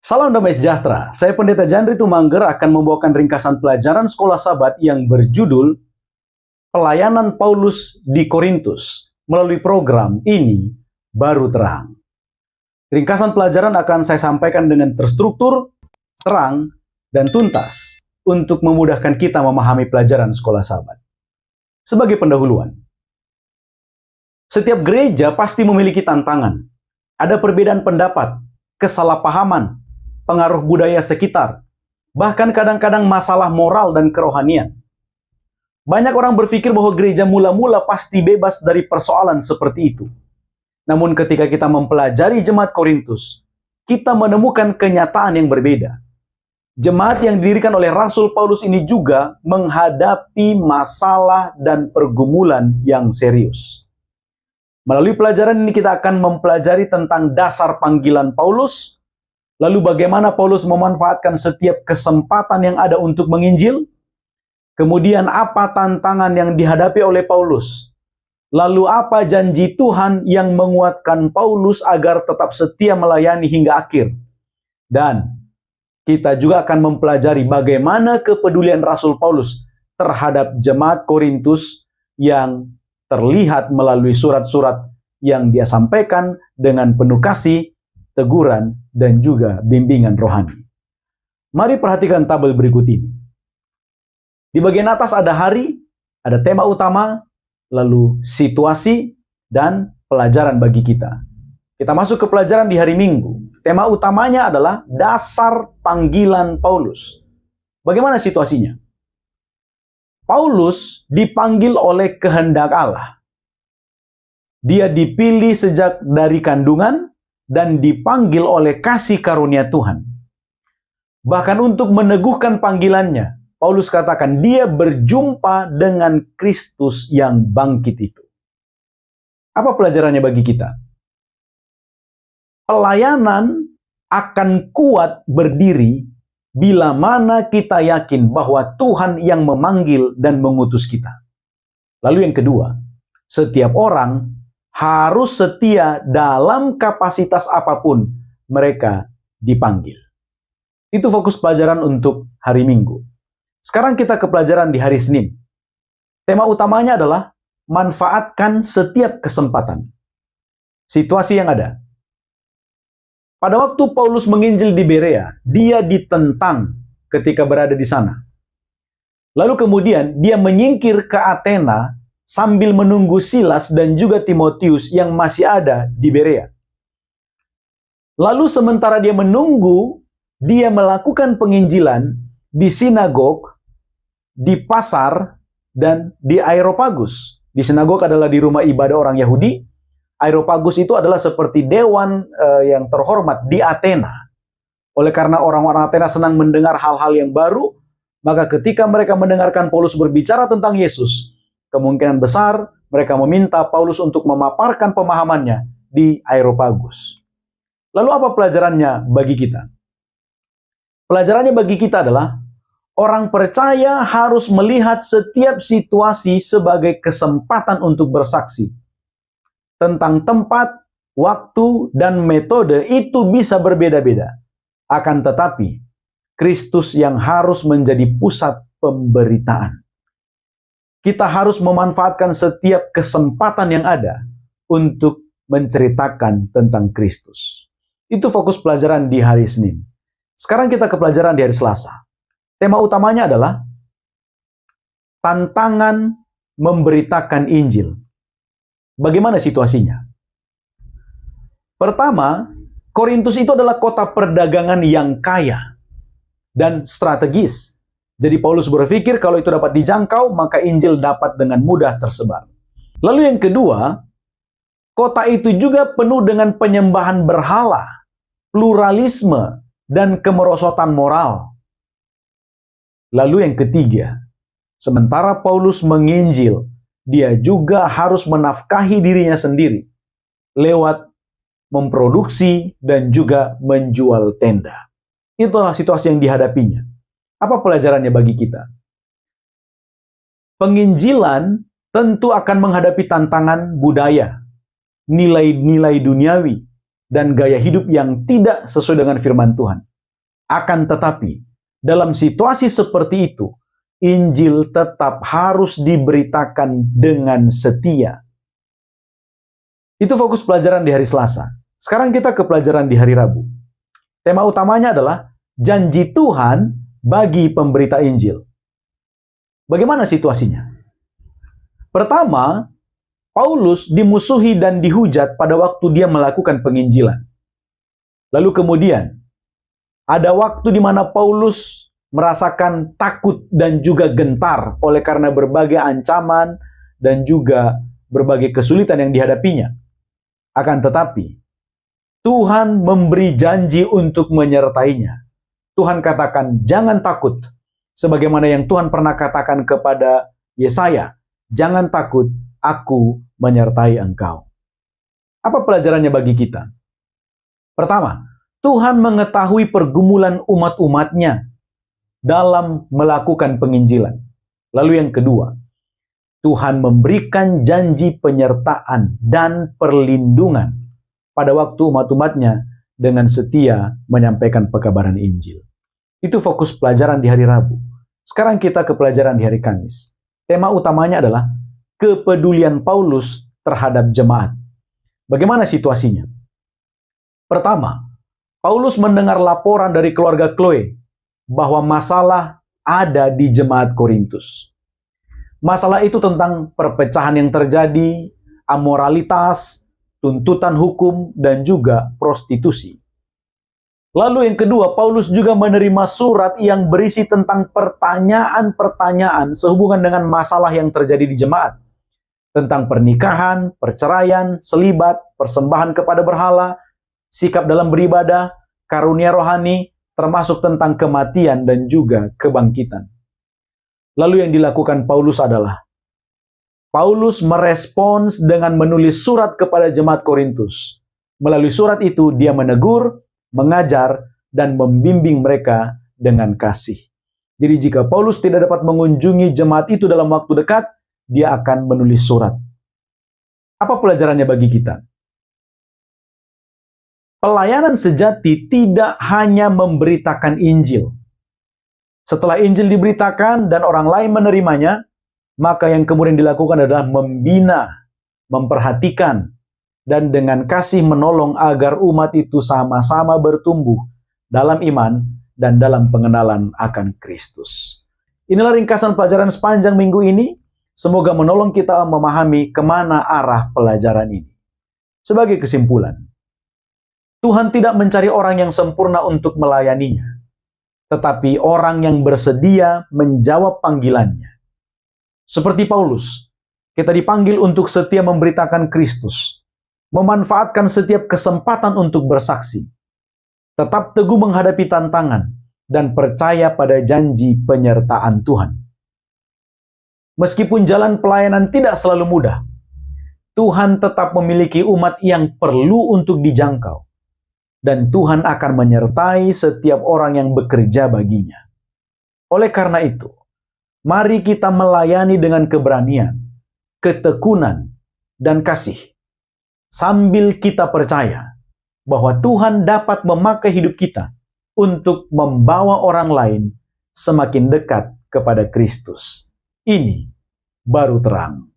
Salam damai sejahtera. Saya Pendeta Jandri Tumangger akan membawakan ringkasan pelajaran Sekolah Sabat yang berjudul Pelayanan Paulus di Korintus melalui program Ini Baru Terang. Ringkasan pelajaran akan saya sampaikan dengan terstruktur, terang, dan tuntas untuk memudahkan kita memahami pelajaran Sekolah Sabat. Sebagai pendahuluan, setiap gereja pasti memiliki tantangan. Ada perbedaan pendapat, kesalahpahaman, pengaruh budaya sekitar, bahkan kadang-kadang masalah moral dan kerohanian. Banyak orang berpikir bahwa gereja mula-mula pasti bebas dari persoalan seperti itu. Namun ketika kita mempelajari jemaat Korintus, kita menemukan kenyataan yang berbeda. Jemaat yang didirikan oleh Rasul Paulus ini juga menghadapi masalah dan pergumulan yang serius. Melalui pelajaran ini kita akan mempelajari tentang dasar panggilan Paulus, lalu bagaimana Paulus memanfaatkan setiap kesempatan yang ada untuk menginjil, kemudian apa tantangan yang dihadapi oleh Paulus, lalu apa janji Tuhan yang menguatkan Paulus agar tetap setia melayani hingga akhir, dan kita juga akan mempelajari bagaimana kepedulian Rasul Paulus terhadap jemaat Korintus yang terlihat melalui surat-surat yang dia sampaikan dengan penuh kasih, teguran, dan juga bimbingan rohani. Mari perhatikan tabel berikut ini. Di bagian atas ada hari, ada tema utama, lalu situasi, dan pelajaran bagi kita. Kita masuk ke pelajaran di hari Minggu. Tema utamanya adalah dasar panggilan Paulus. Bagaimana situasinya? Paulus dipanggil oleh kehendak Allah. Dia dipilih sejak dari kandungan dan dipanggil oleh kasih karunia Tuhan. Bahkan untuk meneguhkan panggilannya, Paulus katakan dia berjumpa dengan Kristus yang bangkit itu. Apa pelajarannya bagi kita? Pelayanan akan kuat berdiri bila mana kita yakin bahwa Tuhan yang memanggil dan mengutus kita. Lalu yang kedua, setiap orang harus setia dalam kapasitas apapun mereka dipanggil. Itu fokus pelajaran untuk hari Minggu. Sekarang kita ke pelajaran di hari Senin. Tema utamanya adalah manfaatkan setiap kesempatan. Situasi yang ada. Pada waktu Paulus menginjil di Berea, dia ditentang ketika berada di sana. Lalu kemudian dia menyingkir ke Athena sambil menunggu Silas dan juga Timotius yang masih ada di Berea. Lalu sementara dia menunggu, dia melakukan penginjilan di sinagog, di pasar, dan di Areopagus. Di sinagog adalah di rumah ibadah orang Yahudi. Areopagus itu adalah seperti dewan yang terhormat di Athena. Oleh karena orang-orang Athena senang mendengar hal-hal yang baru, maka ketika mereka mendengarkan Paulus berbicara tentang Yesus, kemungkinan besar mereka meminta Paulus untuk memaparkan pemahamannya di Areopagus. Lalu apa pelajarannya bagi kita? Pelajarannya bagi kita adalah orang percaya harus melihat setiap situasi sebagai kesempatan untuk bersaksi. Tentang tempat, waktu, dan metode itu bisa berbeda-beda. Akan tetapi, Kristus yang harus menjadi pusat pemberitaan. Kita harus memanfaatkan setiap kesempatan yang ada untuk menceritakan tentang Kristus. Itu fokus pelajaran di hari Senin. Sekarang kita ke pelajaran di hari Selasa. Tema utamanya adalah tantangan memberitakan Injil. Bagaimana situasinya? Pertama, Korintus itu adalah kota perdagangan yang kaya dan strategis. Jadi Paulus berpikir kalau itu dapat dijangkau, maka Injil dapat dengan mudah tersebar. Lalu yang kedua, kota itu juga penuh dengan penyembahan berhala, pluralisme, dan kemerosotan moral. Lalu yang ketiga, sementara Paulus menginjil, dia juga harus menafkahi dirinya sendiri lewat memproduksi dan juga menjual tenda. Itulah situasi yang dihadapinya. Apa pelajarannya bagi kita? Penginjilan tentu akan menghadapi tantangan budaya, nilai-nilai duniawi, dan gaya hidup yang tidak sesuai dengan firman Tuhan. Akan tetapi, dalam situasi seperti itu, Injil tetap harus diberitakan dengan setia. Itu fokus pelajaran di hari Selasa. Sekarang kita ke pelajaran di hari Rabu. Tema utamanya adalah janji Tuhan bagi pemberita Injil. Bagaimana situasinya? Pertama, Paulus dimusuhi dan dihujat pada waktu dia melakukan penginjilan. Lalu kemudian, ada waktu di mana Paulus merasakan takut dan juga gentar oleh karena berbagai ancaman dan juga berbagai kesulitan yang dihadapinya. Akan tetapi, Tuhan memberi janji untuk menyertainya. Tuhan katakan, jangan takut. Sebagaimana yang Tuhan pernah katakan kepada Yesaya, jangan takut, aku menyertai engkau. Apa pelajarannya bagi kita? Pertama, Tuhan mengetahui pergumulan umat-umatnya dalam melakukan penginjilan. Lalu yang kedua, Tuhan memberikan janji penyertaan dan perlindungan pada waktu umat-umatnya dengan setia menyampaikan pekabaran Injil. Itu fokus pelajaran di hari Rabu. Sekarang kita ke pelajaran di hari Kamis. Tema utamanya adalah kepedulian Paulus terhadap jemaat. Bagaimana situasinya? Pertama, Paulus mendengar laporan dari keluarga Chloe bahwa masalah ada di jemaat Korintus. Masalah itu tentang perpecahan yang terjadi, amoralitas, tuntutan hukum, dan juga prostitusi. Lalu yang kedua, Paulus juga menerima surat yang berisi tentang pertanyaan-pertanyaan sehubungan dengan masalah yang terjadi di jemaat. Tentang pernikahan, perceraian, selibat, persembahan kepada berhala, sikap dalam beribadah, karunia rohani, termasuk tentang kematian dan juga kebangkitan. Lalu yang dilakukan Paulus adalah, Paulus merespons dengan menulis surat kepada jemaat Korintus. Melalui surat itu dia menegur, mengajar, dan membimbing mereka dengan kasih. Jadi jika Paulus tidak dapat mengunjungi jemaat itu dalam waktu dekat, dia akan menulis surat. Apa pelajarannya bagi kita? Pelayanan sejati tidak hanya memberitakan Injil. Setelah Injil diberitakan dan orang lain menerimanya, maka yang kemudian dilakukan adalah membina, memperhatikan, dan dengan kasih menolong agar umat itu sama-sama bertumbuh dalam iman dan dalam pengenalan akan Kristus. Inilah ringkasan pelajaran sepanjang minggu ini. Semoga menolong kita memahami kemana arah pelajaran ini. Sebagai kesimpulan, Tuhan tidak mencari orang yang sempurna untuk melayaninya, tetapi orang yang bersedia menjawab panggilannya. Seperti Paulus, kita dipanggil untuk setia memberitakan Kristus, memanfaatkan setiap kesempatan untuk bersaksi, tetap teguh menghadapi tantangan, dan percaya pada janji penyertaan Tuhan. Meskipun jalan pelayanan tidak selalu mudah, Tuhan tetap memiliki umat yang perlu untuk dijangkau. Dan Tuhan akan menyertai setiap orang yang bekerja baginya. Oleh karena itu, mari kita melayani dengan keberanian, ketekunan, dan kasih. Sambil kita percaya bahwa Tuhan dapat memakai hidup kita untuk membawa orang lain semakin dekat kepada Kristus. Ini baru terang.